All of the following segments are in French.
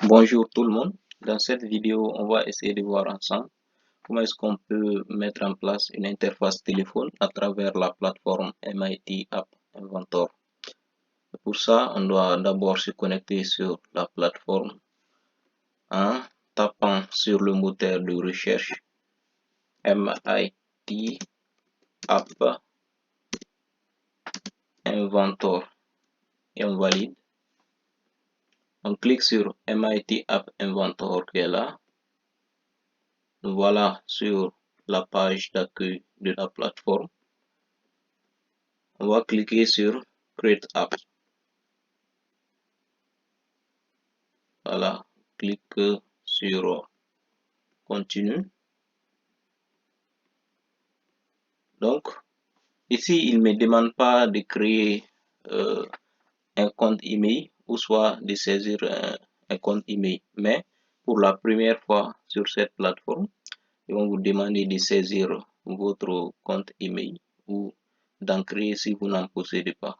Bonjour tout le monde. Dans cette vidéo, on va essayer de voir ensemble comment est-ce qu'on peut mettre en place une interface téléphone à travers la plateforme MIT App Inventor. Pour ça, on doit d'abord se connecter sur la plateforme en tapant sur le moteur de recherche MIT App Inventor et on valide. On clique sur MIT App Inventor qui est là. Voilà sur la page d'accueil de la plateforme. On va cliquer sur Create App. Voilà, clique sur Continue. Donc, ici, il ne me demande pas de créer un compte email ou soit de saisir un compte email. Mais pour la première fois sur cette plateforme, ils vont vous demander de saisir votre compte email ou d'en créer si vous n'en possédez pas.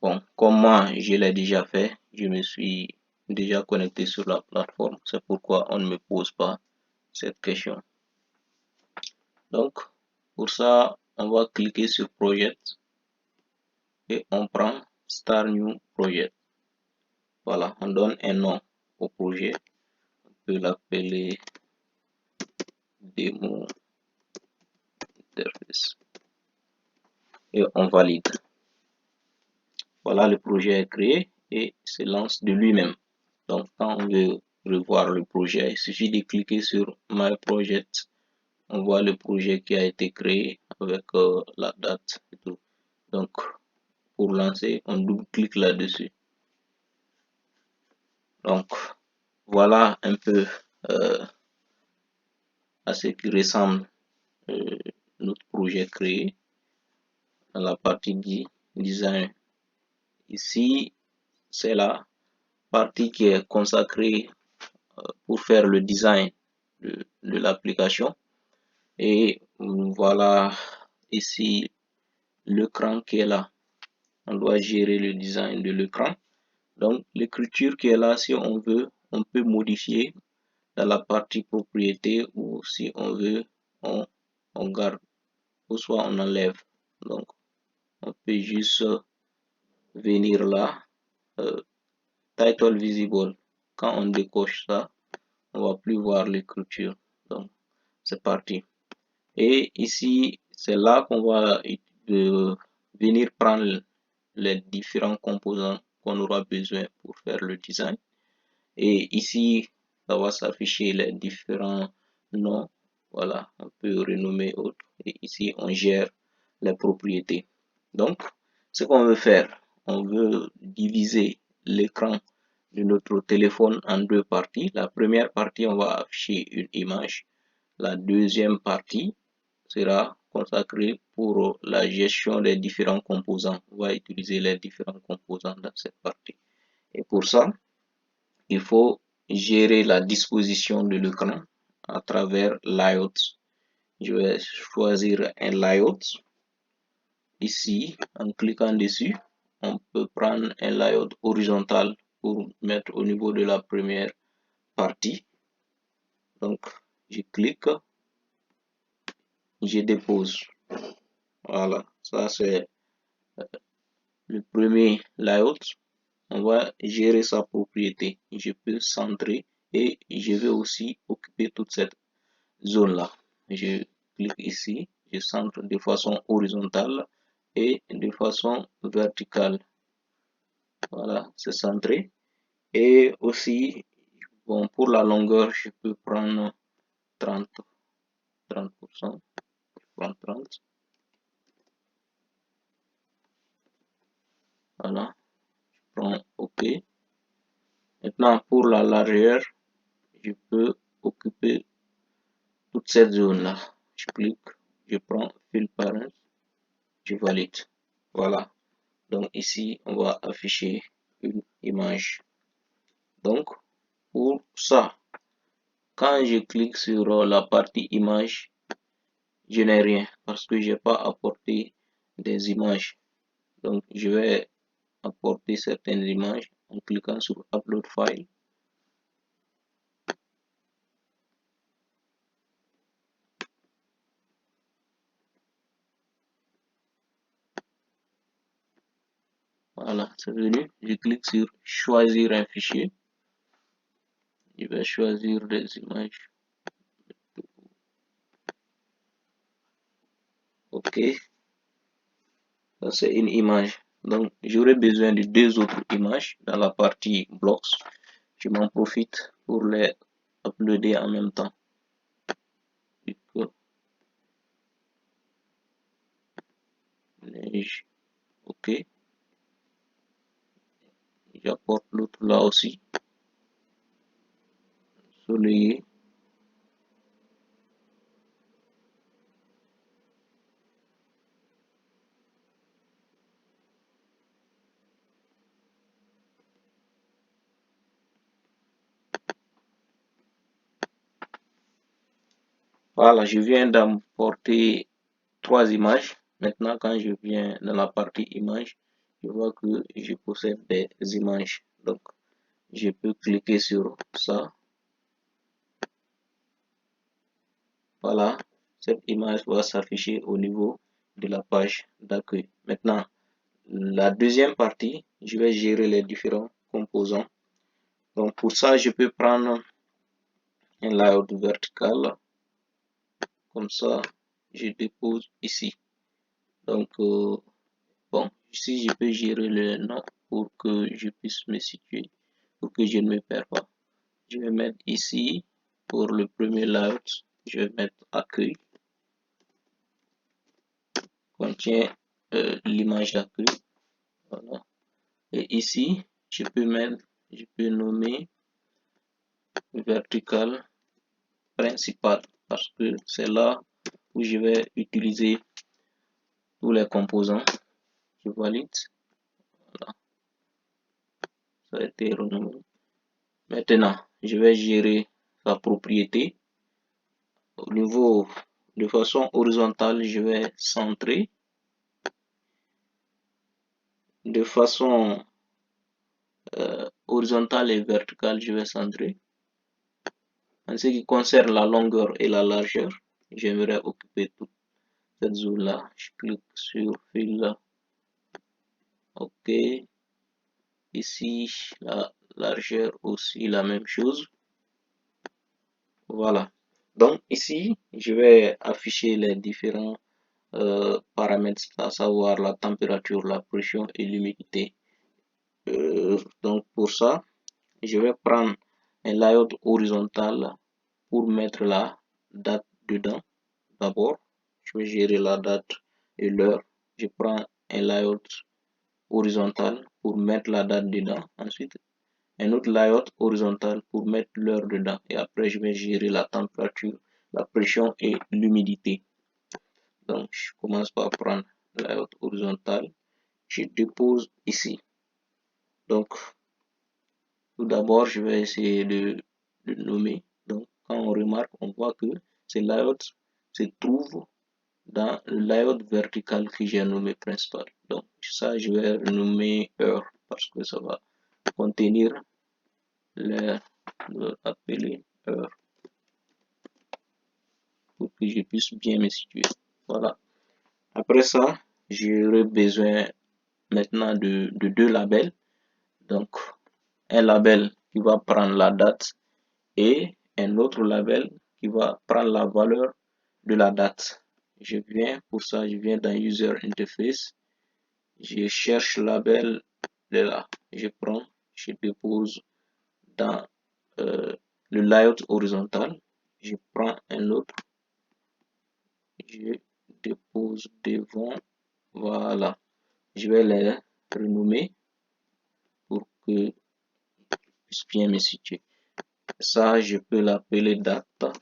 Bon, comme moi, je l'ai déjà fait, je me suis déjà connecté sur la plateforme. C'est pourquoi on ne me pose pas cette question. Donc, pour ça, on va cliquer sur Project et on prend Start New Project. Voilà, on donne un nom au projet. On peut l'appeler Démo Interface et on valide. Voilà, le projet est créé et se lance de lui-même. Donc, quand on veut revoir le projet, il suffit de cliquer sur My Project. On voit le projet qui a été créé avec la date et tout. Donc, pour lancer, on double-clique là-dessus. Donc, voilà un peu à ce qui ressemble notre projet créé dans la partie design. Ici, c'est la partie qui est consacrée pour faire le design de l'application. Et voilà ici l'écran qui est là. On doit gérer le design de l'écran. Donc, l'écriture qui est là, si on veut, on peut modifier dans la partie propriété ou si on veut, on garde ou soit on enlève. Donc, on peut juste venir là, title visible. Quand on décoche ça, on va plus voir l'écriture. Donc, c'est parti. Et ici, c'est là qu'on va venir prendre les différents composants qu'on aura besoin pour faire le design. Et ici, ça va s'afficher les différents noms. Voilà, on peut renommer autre. Et ici, on gère les propriétés. Donc, ce qu'on veut faire, on veut diviser l'écran de notre téléphone en deux parties. La première partie, on va afficher une image. La deuxième partie sera consacrée pour la gestion des différents composants. On va utiliser les différents composants dans cette partie. Et pour ça, il faut gérer la disposition de l'écran à travers layout. Je vais choisir un layout. Ici, en cliquant dessus, on peut prendre un layout horizontal pour mettre au niveau de la première partie. Donc, je clique, je dépose. Voilà, ça c'est le premier layout. On va gérer sa propriété. Je peux centrer et je vais aussi occuper toute cette zone là. Je clique ici, je centre de façon horizontale et de façon verticale. Voilà, c'est centré. Et aussi, bon, pour la longueur, je peux prendre 30%. Je prends 30. Voilà, je prends OK. Maintenant, pour la largeur, je peux occuper toute cette zone-là. Je clique, je prends Fill Parent, je valide. Voilà. Donc ici, on va afficher une image. Donc, pour ça, quand je clique sur la partie image, je n'ai rien parce que je n'ai pas apporté des images. Donc, je vais apporter certaines images en cliquant sur Upload File. Voilà, c'est venu. Je clique sur choisir un fichier. Je vais choisir des images. Ok, ça c'est une image. Donc j'aurai besoin de deux autres images dans la partie blocks. Je m'en profite pour les uploader en même temps. Ok, j'apporte l'autre là aussi. Soleil. Voilà, je viens d'importer trois images. Maintenant, quand je viens dans la partie images, je vois que je possède des images. Donc, je peux cliquer sur ça. Voilà, cette image va s'afficher au niveau de la page d'accueil. Maintenant, la deuxième partie, je vais gérer les différents composants. Donc, pour ça, je peux prendre un layout vertical. Comme ça, je dépose ici. Donc, bon, ici, je peux gérer le nom pour que je puisse me situer, pour que je ne me perds pas. Je vais mettre ici, pour le premier layout, je vais mettre accueil, contient l'image d'accueil. Voilà. Et ici, je peux nommer vertical principal, parce que c'est là où je vais utiliser tous les composants. Je valide. Voilà. Ça a été renommé. Maintenant, je vais gérer sa propriété. Au niveau de façon horizontale, je vais centrer. De façon horizontale et verticale, je vais centrer. En ce qui concerne la longueur et la largeur, j'aimerais occuper toute cette zone-là. Je clique sur Fill. OK. Ici, la largeur aussi la même chose. Voilà. Donc ici, je vais afficher les différents paramètres, à savoir la température, la pression et l'humidité. Donc pour ça, je vais prendre un layout horizontal pour mettre la date dedans. D'abord, je vais gérer la date et l'heure. Je prends un layout horizontal pour mettre la date dedans. Ensuite, un autre layout horizontal pour mettre l'heure dedans. Et après, je vais gérer la température, la pression et l'humidité. Donc, je commence par prendre le layout horizontal. Je dépose ici. Donc, tout d'abord, je vais essayer de nommer. Donc, quand on remarque, on voit que ce layout se trouve dans le layout vertical que j'ai nommé principal. Donc, ça, je vais nommer heure parce que ça va contenir l'heure, appeler heure pour que je puisse bien me situer. Voilà. Après ça, j'aurai besoin maintenant de deux labels. Donc, un label qui va prendre la date et un autre label qui va prendre la valeur de la date. Pour ça, je viens dans User Interface. Je cherche label de là. Je prends, je dépose dans le layout horizontal. Je prends un autre. Je dépose devant. Voilà. Je vais les renommer pour que je puisse bien me situer. Ça, je peux l'appeler data.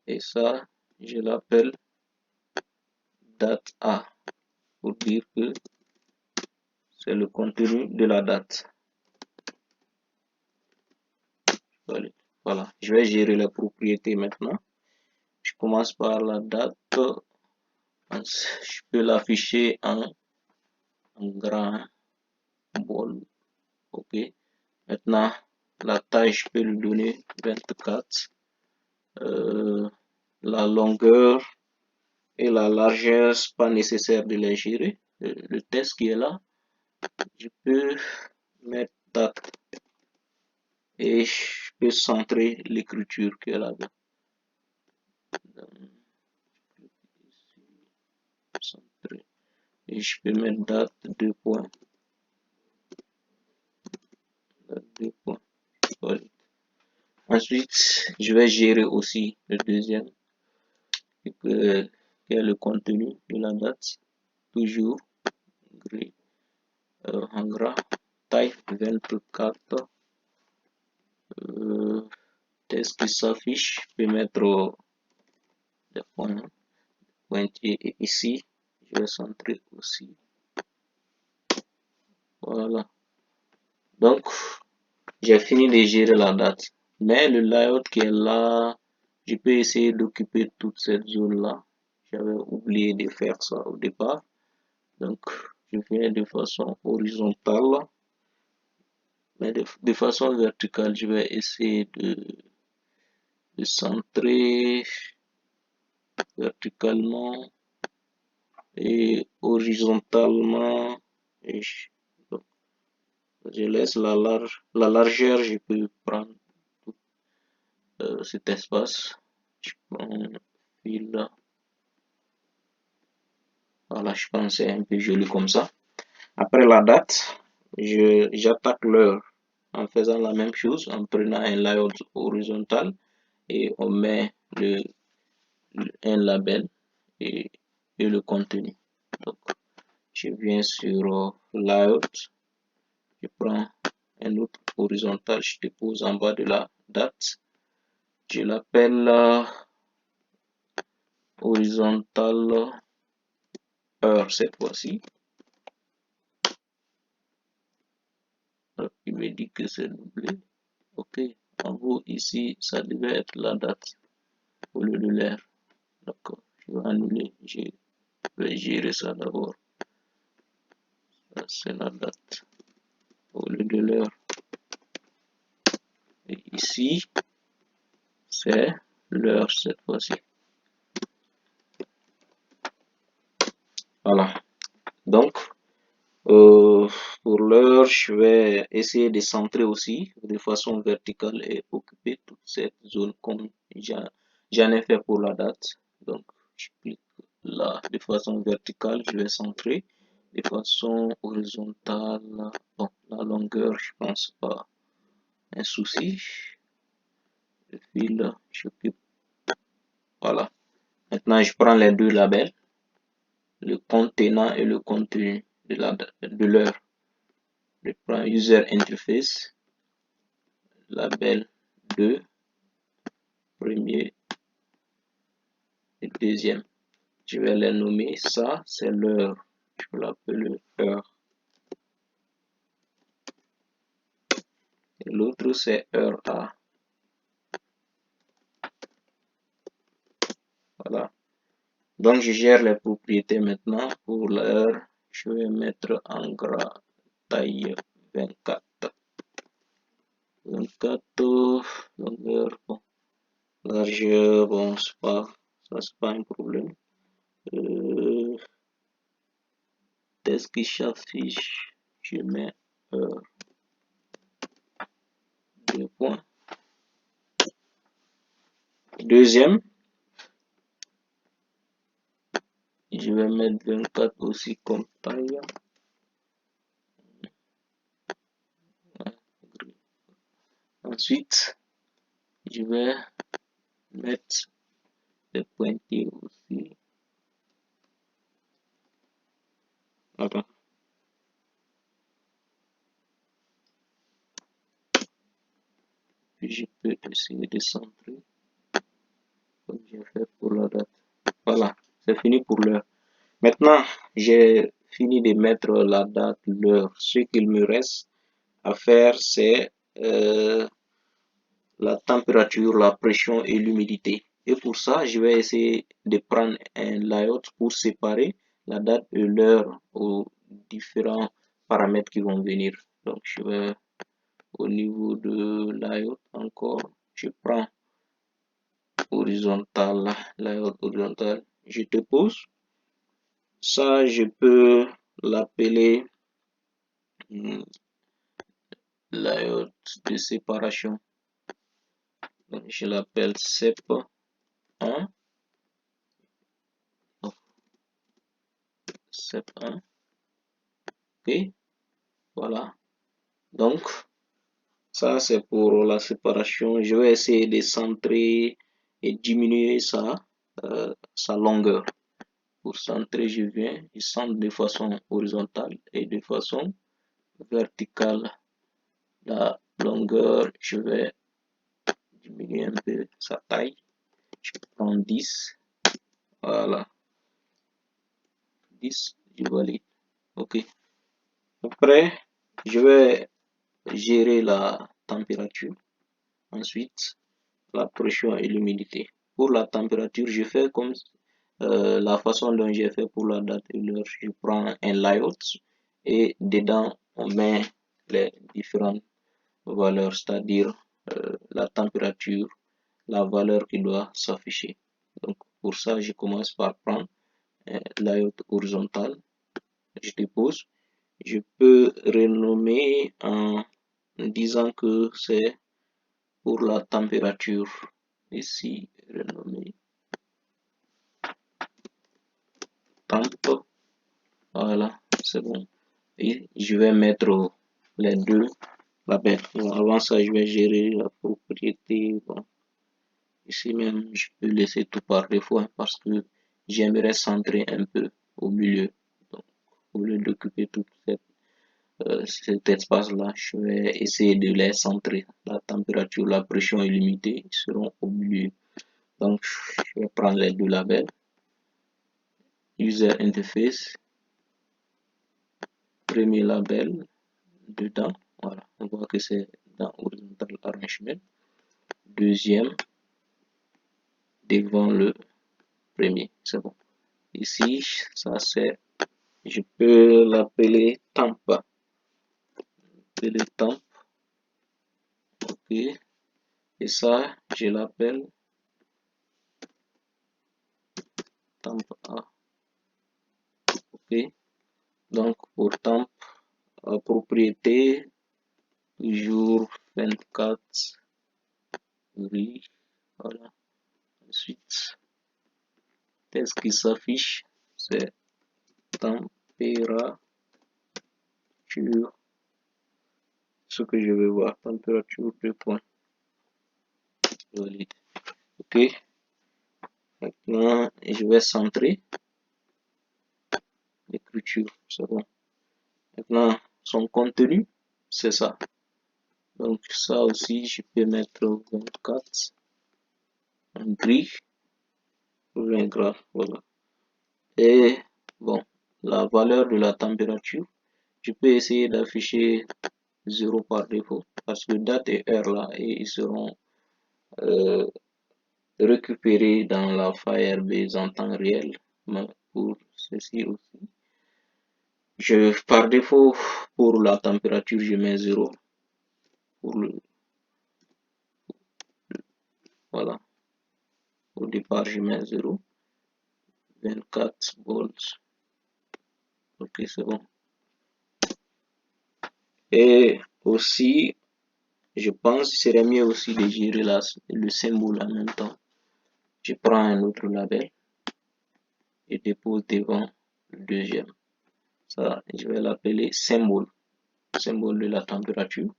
Et ça, je l'appelle date A pour dire que c'est le contenu de la date. Voilà, je vais gérer les propriétés maintenant. Je commence par la date. Je peux l'afficher en grand bol. OK. Maintenant, la taille, je peux lui donner 24. La longueur et la largeur, c'est pas nécessaire de les gérer. le texte qui est là, je peux mettre date et je peux centrer l'écriture qui est là-bas. Centrer. Et je peux mettre date, 2 points. Date, 2 points. Voilà. Ensuite, je vais gérer aussi le deuxième, qui est le contenu de la date. Toujours gris, en gras, taille 24. Texte qui s'affiche, je peux mettre des pointillés ici. Je vais centrer aussi. Voilà. Donc, j'ai fini de gérer la date. Mais le layout qui est là, je peux essayer d'occuper toute cette zone-là. J'avais oublié de faire ça au départ. Donc, je viens de façon horizontale. Mais de façon verticale, je vais essayer de centrer verticalement et horizontalement. Et je laisse la largeur, je peux prendre tout cet espace. Je prends un fil là. Voilà, je pense que c'est un peu joli comme ça. Après la date, j'attaque l'heure en faisant la même chose, en prenant un layout horizontal et on met un label et le contenu. Donc, je viens sur layout, je prends un autre horizontal, je dépose en bas de la date. Je l'appelle horizontal heure cette fois-ci. Il me dit que c'est doublé. Ok, en gros ici, ça devait être la date au lieu de l'heure. D'accord, je vais annuler, je vais gérer ça d'abord. Ça, c'est la date au lieu de l'heure. Et ici, c'est l'heure cette fois-ci. Voilà. Donc, pour l'heure, je vais essayer de centrer aussi de façon verticale et occuper toute cette zone comme j'en ai fait pour la date. Donc, je clique là de façon verticale, je vais centrer. De façon horizontale, bon, la longueur, je pense pas un souci. Le fil, j'occupe. Voilà. Maintenant, je prends les deux labels, le contenant et le contenu de l'heure. Je prends User Interface, label 2, premier et deuxième. Je vais les nommer. Ça, c'est l'heure. Je peux l'appeler heure. Et l'autre, c'est heure A. Voilà. Donc, je gère les propriétés maintenant. Pour l'heure, je vais mettre en gras taille 24. 24, longueur, bon. Largeur, bon, c'est pas un problème. Texte qui s'affiche, je mets heure. 2 points. Deuxième, je vais mettre 24 aussi comme taille. Ensuite, je vais mettre des pointillés aussi. Attends. Puis je peux essayer de centrer comme j'ai fait pour la date. Voilà, c'est fini pour l'heure. Maintenant, j'ai fini de mettre la date, l'heure. Ce qu'il me reste à faire, c'est la température, la pression et l'humidité. Et pour ça, je vais essayer de prendre un layout pour séparer la date et l'heure aux différents paramètres qui vont venir. Donc, je vais au niveau de layout encore, je prends horizontal, layout horizontal, je dépose. Ça, je peux l'appeler layout de séparation. Donc, je l'appelle sep1. Sep1. Ok, voilà. Donc, ça c'est pour la séparation. Je vais essayer de centrer et diminuer sa longueur. Pour centrer, je centre de façon horizontale et de façon verticale. La longueur, je vais diminuer un peu sa taille. Je prends 10. Voilà. 10, je valide. Ok. Après, je vais gérer la température. Ensuite, la pression et l'humidité. Pour la température, je fais comme la façon dont j'ai fait pour la date et l'heure. Je prends un layout et dedans, on met les différentes valeurs, c'est-à-dire la température, la valeur qui doit s'afficher. Donc, pour ça, je commence par prendre un layout horizontal. Je dépose. Je peux renommer en disant que c'est pour la température. Ici, renommer temp. Voilà, c'est bon. Et je vais mettre les deux labels. Avant ça, je vais gérer la propriété. Bon, ici même, je peux laisser tout par défaut parce que j'aimerais centrer un peu au milieu. Donc, au lieu d'occuper tout cet espace-là, je vais essayer de les centrer. La température, la pression et l'humidité seront au milieu. Donc, je vais prendre les deux labels. User Interface. Premier label dedans. Voilà, on voit que c'est dans Horizontal Arrangement. Deuxième devant le premier, c'est bon. Ici, ça c'est, je peux l'appeler temp. Appeler temp. Ok. Et ça, je l'appelle temp A. Ok. Donc pour temp, propriété, toujours 24 gris. Voilà. Ensuite, qu'est-ce qui s'affiche? C'est température. Ce que je vais voir, température de point. Valide. Ok. Maintenant, je vais centrer l'écriture. C'est bon. Maintenant, son contenu, c'est ça. Donc, ça aussi, je peux mettre 24 en gris. 20 gras. Voilà. Et bon, la valeur de la température, je peux essayer d'afficher 0 par défaut parce que date et heure là, et ils seront récupérés dans la Firebase en temps réel. Mais pour ceci aussi, par défaut, pour la température, je mets 0. Voilà. Au départ, je mets 0. 24 volts. Ok, c'est bon. Et aussi, je pense qu'il serait mieux aussi de gérer le symbole en même temps. Je prends un autre label et dépose devant le deuxième. Ça, je vais l'appeler symbole. Symbole de la température.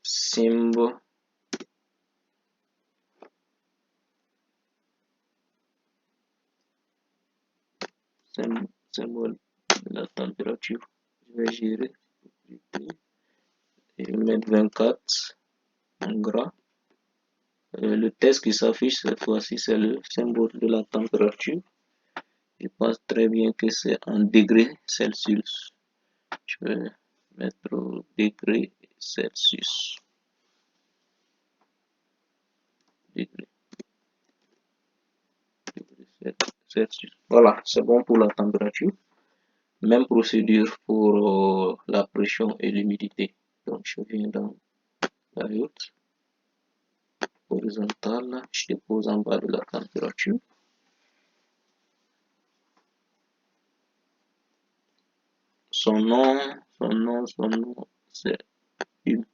Symbole. Symbole de la température. Je vais gérer. Et je vais mettre 24 en gras. Le texte qui s'affiche cette fois-ci, c'est le symbole de la température. Je pense très bien que c'est en degrés Celsius. Je vais mettre degrés Celsius. Degrés Celsius. Voilà, c'est bon pour la température. Même procédure pour la pression et l'humidité. Donc, je viens dans la haute horizontale. Je dépose en bas de la température. son nom, c'est Hume.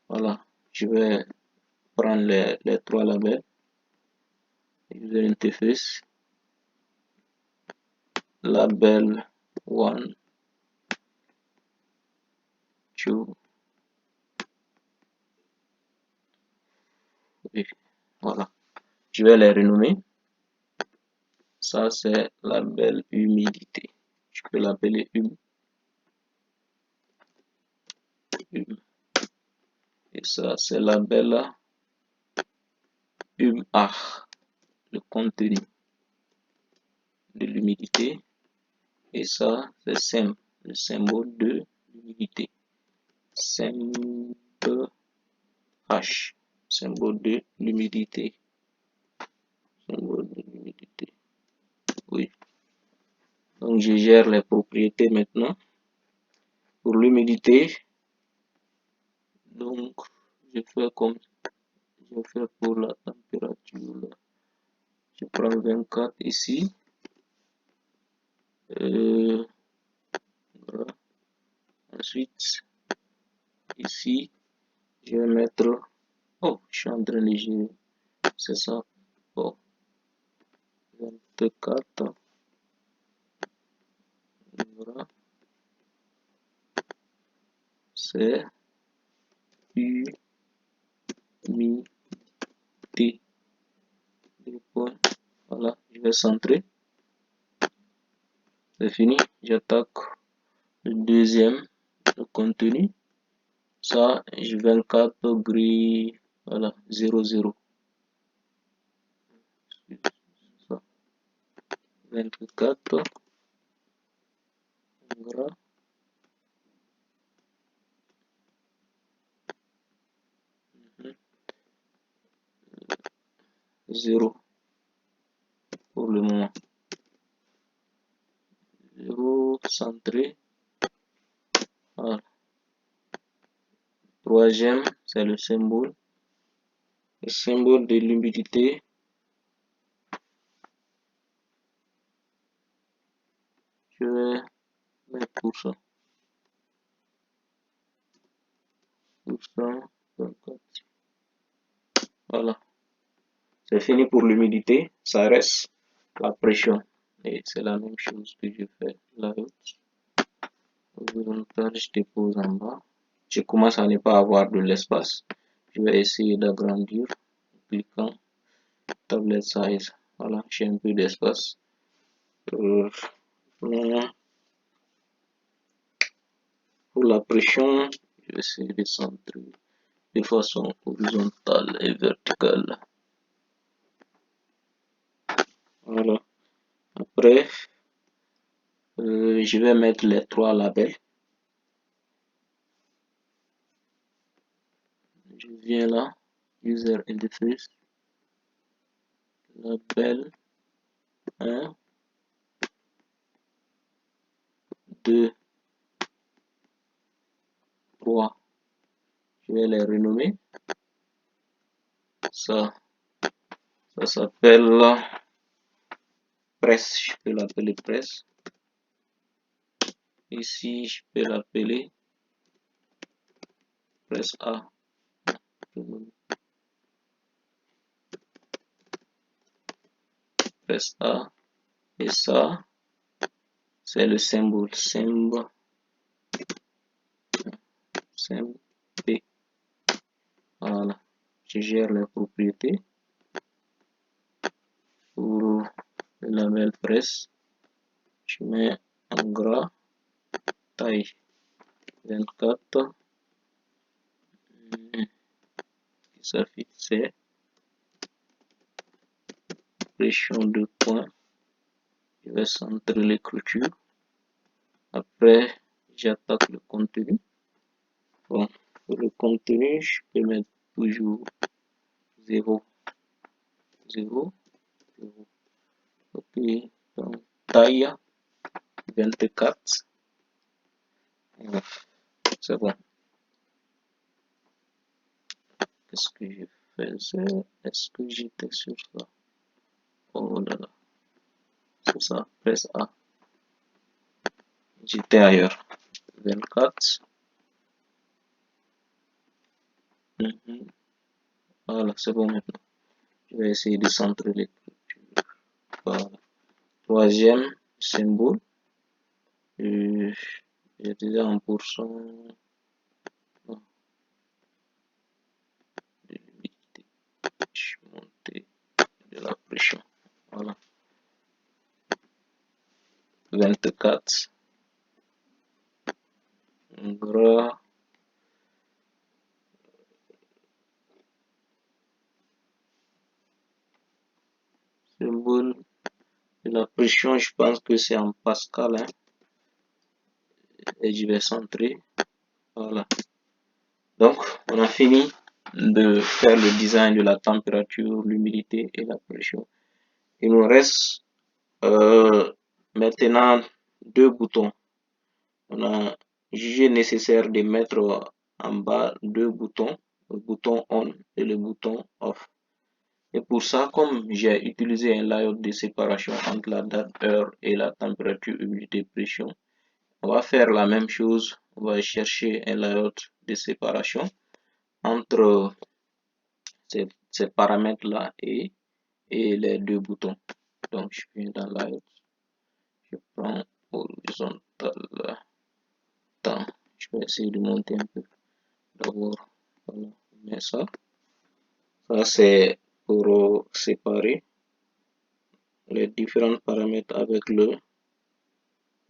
Voilà, je vais prendre les trois labels. User interface, label 1, 2, et voilà. Je vais les renommer. Ça, c'est label humidité. Je peux l'appeler Hume. Et ça, c'est label Hume A, le contenu de l'humidité. Et ça, c'est SEM, le symbole de l'humidité. Symbole H, symbole de l'humidité. Symbole de l'humidité. Oui. Donc, je gère les propriétés maintenant. Pour l'humidité, donc, je fais comme je fais pour la température. Là. Je prends 24 ici. Voilà. Ensuite, ici, je vais mettre. Oh, je suis en train de gérer. C'est ça. Oh, 24. Voilà. C'est humidité. Voilà, je vais centrer. C'est fini. J'attaque le deuxième, le contenu. Ça, je 24 gris. Voilà, 00. 24. Voilà. 0 pour le moment. 0 centré. Voilà. Troisième, c'est le symbole. Le symbole de l'humidité. Je vais mettre pour ça. Voilà. C'est fini pour l'humidité. Ça reste la pression. Et c'est la même chose que je fais là. Je dépose en bas. Je commence à ne pas avoir de l'espace. Je vais essayer d'agrandir en cliquant tablet size. Voilà, j'ai un peu d'espace. Pour la pression, je vais essayer de centrer de façon horizontale et verticale. Voilà. Après, je vais mettre les trois labels. Je viens là, user interface, label 1, 2, 3. Je vais les renommer. Ça s'appelle presse. Je peux l'appeler presse. Ici, je peux l'appeler presse A. Presse A. Et ça, c'est le symbole. Symbole P. Voilà. Je gère les propriétés. Pour le label presse, je mets en gras taille 24. Ça c'est pression de point. Je vais centrer l'écriture. Après, j'attaque le contenu. Bon, pour le contenu, je peux mettre toujours 0, 0, 0. Ok, donc taille 24. C'est bon. Qu'est-ce que je faisais? Est-ce que j'étais sur ça? Oh là là, c'est ça, presse A. J'étais ailleurs. 24. Mhm. Voilà, c'est bon maintenant. Je vais essayer de centrer les trucs. Voilà. Troisième symbole. J'ai déjà en pourcent de l'humidité. Je vais monter de la pression. Voilà. 24. Gras. Symbole de la pression, je pense que c'est en Pascal. Hein, et je vais centrer. Voilà. Donc, on a fini de faire le design de la température, l'humidité et la pression. Il nous reste maintenant deux boutons. On a jugé nécessaire de mettre en bas deux boutons, le bouton on et le bouton off. Et pour ça, comme j'ai utilisé un layout de séparation entre la date, heure et la température, humidité, pression, on va faire la même chose. On va chercher un layout de séparation entre ces paramètres-là et les deux boutons. Donc, je viens dans layout, je prends horizontal. Attends, je vais essayer de monter un peu. D'abord, voilà, on met ça. Ça, c'est pour séparer les différents paramètres avec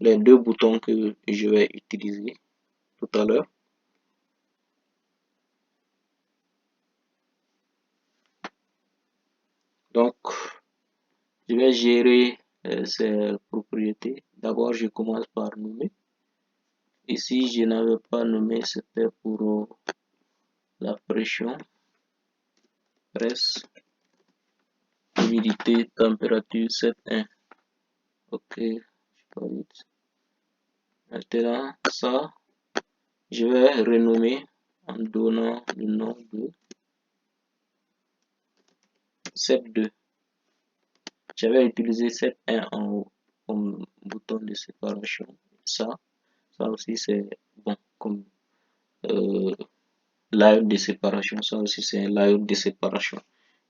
les deux boutons que je vais utiliser tout à l'heure. Donc, je vais gérer ces propriétés. D'abord, je commence par nommer. Ici, je n'avais pas nommé, c'était pour la pression, presse, humidité, température 7.1. Ok, maintenant, ça, je vais renommer en donnant le nom de step2. J'avais utilisé step1 en haut comme bouton de séparation. Ça aussi c'est bon comme layout de séparation. Ça aussi c'est un layout de séparation.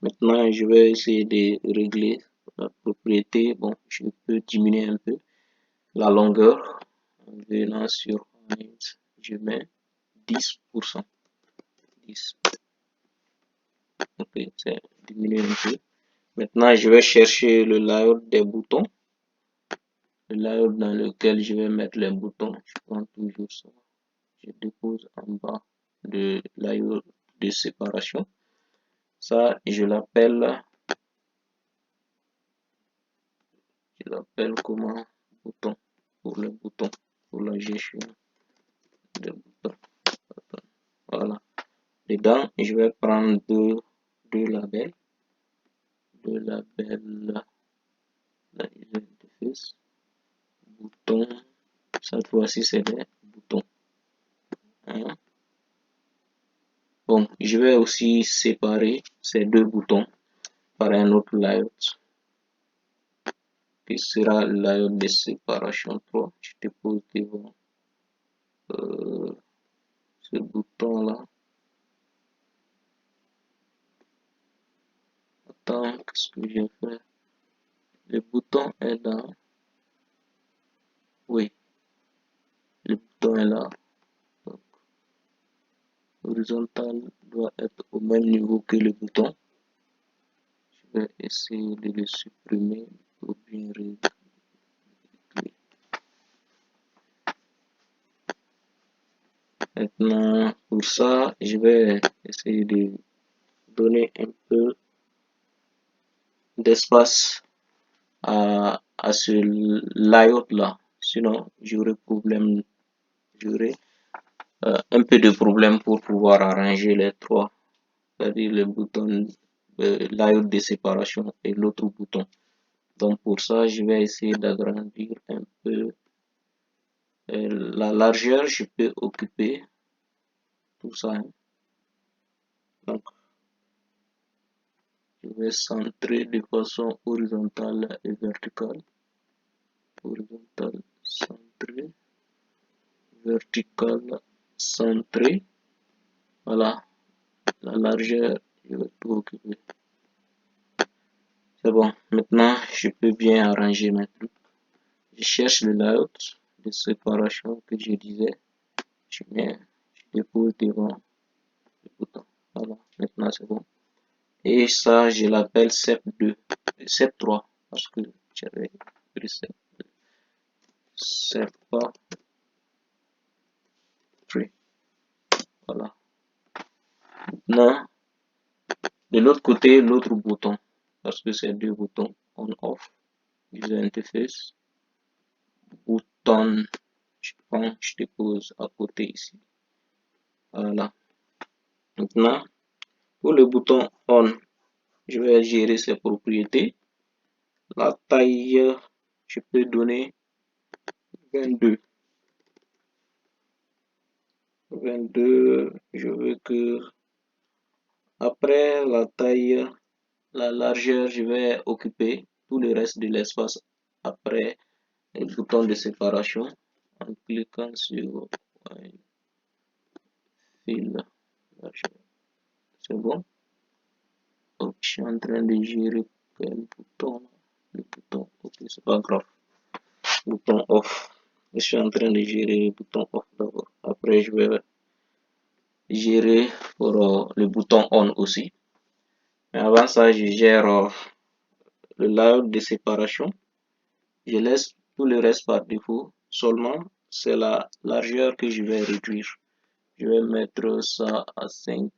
Maintenant, je vais essayer de régler la propriété. Bon, je peux diminuer un peu la longueur en venant sur height. Je mets 10%. 10. Ok, c'est diminué un peu. Maintenant, je vais chercher le layout des boutons. Le layout dans lequel je vais mettre les boutons. Je prends toujours ça. Je dépose en bas de layout de séparation. Ça, je l'appelle comment? Bouton. Pour le bouton. Pour la gestion des boutons. Voilà. Dedans, je vais prendre deux labels. Deux labels. La user interface. Bouton. Cette fois-ci, c'est des boutons. Hein? Bon, je vais aussi séparer ces deux boutons par un autre layout qui sera le layout de séparation 3. Je dépose devant ce bouton là. Attends, qu'est-ce que j'ai fait? Le bouton est dans. Oui, le bouton est là. Donc, horizontal doit être au même niveau que le bouton. Je vais essayer de le supprimer pour bien régler. Maintenant, pour ça, je vais essayer de donner un peu d'espace à ce layout là. Sinon, j'aurais un peu de problème pour pouvoir arranger les trois, c'est-à-dire le bouton layout de séparation et l'autre bouton. Donc pour ça, je vais essayer d'agrandir un peu la largeur. Je peux occuper tout ça. Hein. Donc, Je vais centrer de façon horizontale et verticale. Horizontale, centré, verticale, centré. Voilà, la largeur, je vais tout occuper. C'est bon, maintenant je peux bien arranger mes trucs. Je cherche le layout de séparation que je disais. Je dépose devant le bouton. Voilà, maintenant c'est bon. Et ça, je l'appelle SEP2, SEP3, parce que j'avais pris SEP2. SEP3. Voilà. Maintenant, de l'autre côté, l'autre bouton, parce que c'est deux boutons on-off, user interface, bouton, je prends, je dépose à côté ici. Voilà. Maintenant, pour le bouton on, je vais gérer ses propriétés. La taille, je peux donner 22. 22, je veux que après la taille, la largeur, je vais occuper tout le reste de l'espace après le bouton de séparation en cliquant sur fil. C'est bon. Donc, je suis en train de gérer quel bouton. Le bouton, ok, c'est pas grave. Bouton off. Je suis en train de gérer le bouton off d'abord. Après, je vais gérer pour le bouton on aussi. Mais avant ça, je gère le layout de séparation. Je laisse tout le reste par défaut. Seulement, c'est la largeur que je vais réduire. Je vais mettre ça à 5.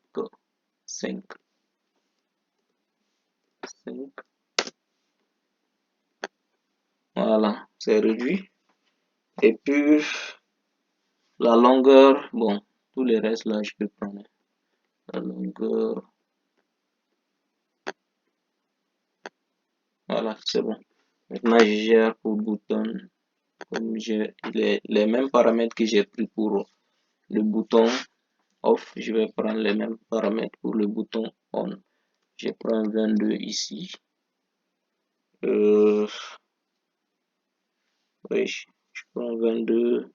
5. Voilà, c'est réduit. Et puis, la longueur, bon, tous les restes là, je peux prendre. La longueur, voilà, c'est bon. Maintenant, je gère pour bouton, comme j'ai les mêmes paramètres que j'ai pris pour le bouton off, je vais prendre les mêmes paramètres pour le bouton on. Je prends 22 ici. Oui, je prends 22.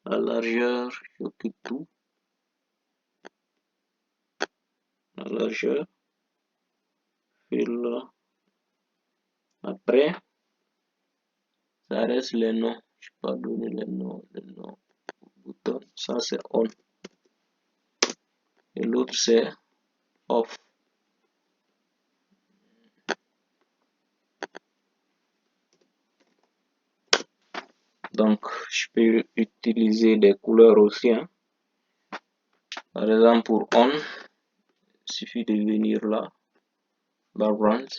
La largeur, j'occupe tout. La largeur. Fil. Après, ça reste les noms. Je peux pas donner les noms. Bouton. Ça, c'est on. Et l'autre, c'est off. Donc, je peux utiliser des couleurs aussi. Hein. Par exemple, pour on, il suffit de venir là. Background.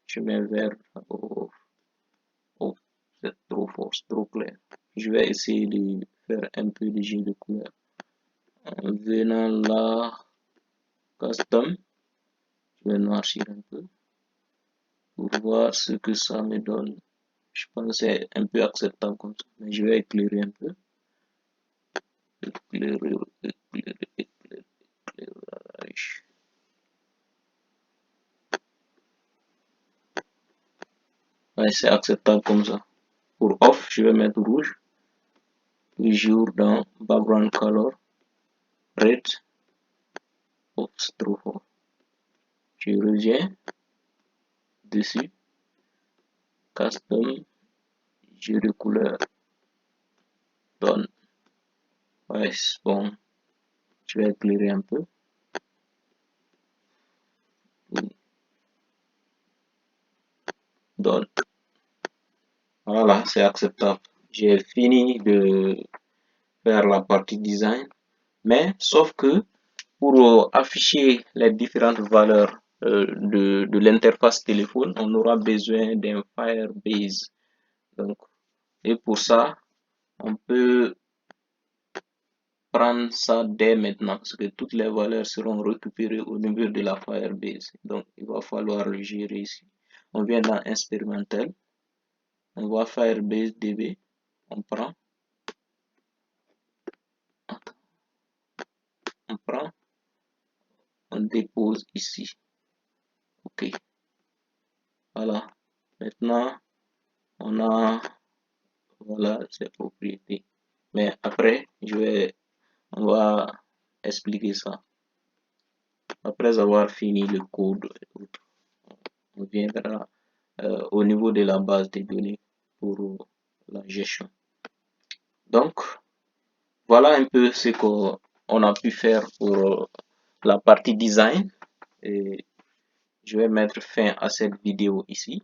Je mets vert. Oh, c'est trop fort, c'est trop clair. Je vais essayer de faire un peu de jeu de couleurs. En venant là, custom, je vais noircir un peu pour voir ce que ça me donne. Je pense que c'est un peu acceptable comme ça, mais je vais éclairer un peu. Éclairer. Ouais, c'est acceptable comme ça. Pour off, je vais mettre rouge. Toujours dans background color, red. Oh, c'est trop fort. Je reviens dessus. Custom, jeu de couleur. Donne. Ouais, bon. Je vais éclairer un peu. Donne. Voilà, c'est acceptable. J'ai fini de faire la partie design. Mais, sauf que, pour afficher les différentes valeurs de l'interface téléphone, on aura besoin d'un Firebase. Donc, et pour ça, on peut prendre ça dès maintenant parce que toutes les valeurs seront récupérées au niveau de la Firebase. Donc, il va falloir le gérer ici. On vient dans expérimental. On va Firebase DB. On prend. On prend. On dépose ici. OK. OK. Voilà. Maintenant, on a voilà ces propriétés. Mais après, on va expliquer ça. Après avoir fini le code, on viendra au niveau de la base de données pour la gestion. Donc, voilà un peu ce qu'on a pu faire pour la partie design. Et je vais mettre fin à cette vidéo ici.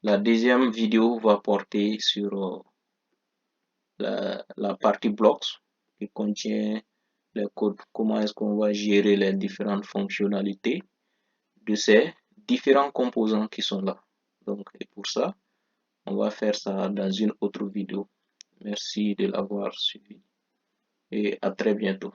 La deuxième vidéo va porter sur la partie blocks qui contient le code, comment est-ce qu'on va gérer les différentes fonctionnalités de ces différents composants qui sont là. Donc, et pour ça, on va faire ça dans une autre vidéo. Merci de l'avoir suivi et à très bientôt.